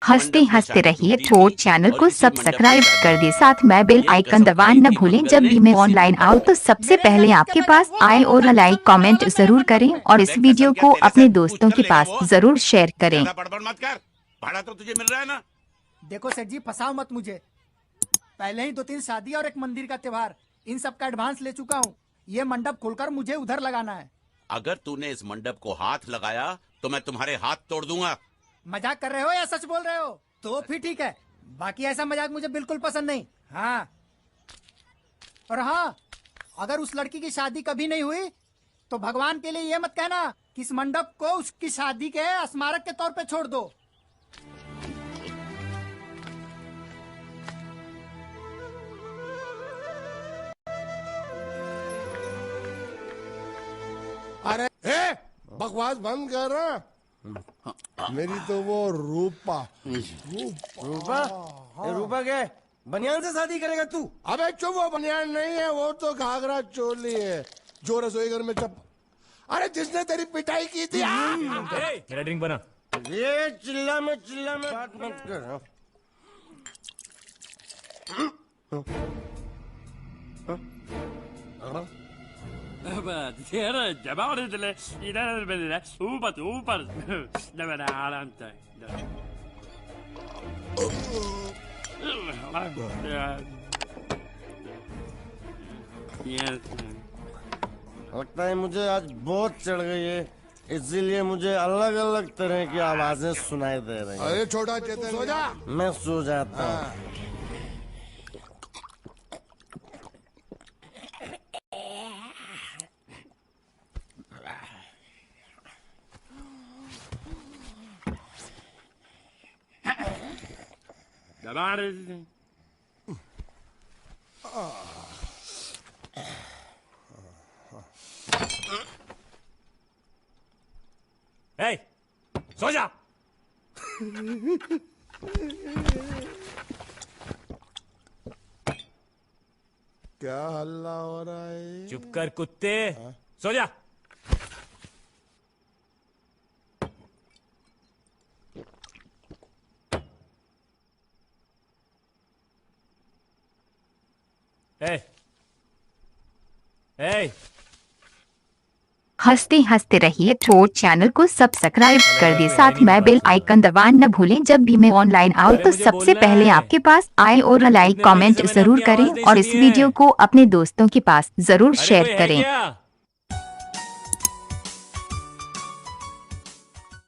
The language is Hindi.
हंसते मंडप में हंसते शादी रहिए। होती तो थी चैनल और को इसी मंडप में सब्सक्राइब शादी कर हुई दे, थी। साथ में बेल ये आइकन कसम खाई दबाना न थी भूलें। जब भगवान ने भी मैं इसी ऑनलाइन मंडप आऊँ में। तो सबसे मेरे पहले लड़की के आपके बेटे पास वो आए दोनों और का लाइक कसम निकलने कमेंट वाला तेरे जरूर मंडप करें में। और अबे इस वीडियो कसम क्या को तेरे से अपने दोस्तों पूछकर के लेगा पास वो। जरूर शेयर करें। ज्यादा बड़बड़ मत कर, भाड़ा तो तुझे मिल रहा है ना। देखो सेठ जी, फंसाओ मत मुझे। पहले ही 2-3 शादी और एक मंदिर का त्योहार, इन सब का एडवांस ले चुका हूँ। ये मंडप खोलकर मुझे उधर लगाना है। अगर तूने इस मंडप को हाथ लगाया तो मैं तुम्हारे हाथ तोड़ दूंगा। मजाक कर रहे हो या सच बोल रहे हो? तो फिर ठीक है, बाकी ऐसा मजाक मुझे बिल्कुल पसंद नहीं। हाँ, और हाँ, अगर उस लड़की की शादी कभी नहीं हुई तो भगवान के लिए ये मत कहना कि इस मंडप को उसकी शादी के स्मारक के तौर पे छोड़ दो। अरे बकवास बंद कर रहा। मेरी तो वो रूपा रूपा? ये रूपा क्या है? बनियान से शादी करेगा तू? अबे चुप, वो बनियान नहीं है, वो तो घाघरा चोली है जो रसोई घर में चप। अरे जिसने तेरी पिटाई की थी। मेरा ड्रिंक बना। ये चिल्ला में बात मत कर। लगता है मुझे आज बहुत चढ़ गई है, इसीलिए मुझे अलग अलग तरह की आवाजें सुनाई दे रही हैं। अरे छोटा चेतन, सो जा। मैं सो जाता हूँ। ए, सो जा। क्या हल्ला हो रहा है? चुप कर कुत्ते, सो जा। ए, ए, हंसते हंसते रहिए। तो चैनल को सब्सक्राइब कर दे, साथ में बेल आइकन दबाना न भूलें। जब भी मैं ऑनलाइन आऊँ तो मुझे सबसे बोलना पहले है। आपके पास आए और लाइक इतने महीने कमेंट से मैंने जरूर अपनी आवाज करें नहीं और सुनी इस है। वीडियो को अपने दोस्तों के पास जरूर अरे शेयर कोई है करें। क्या?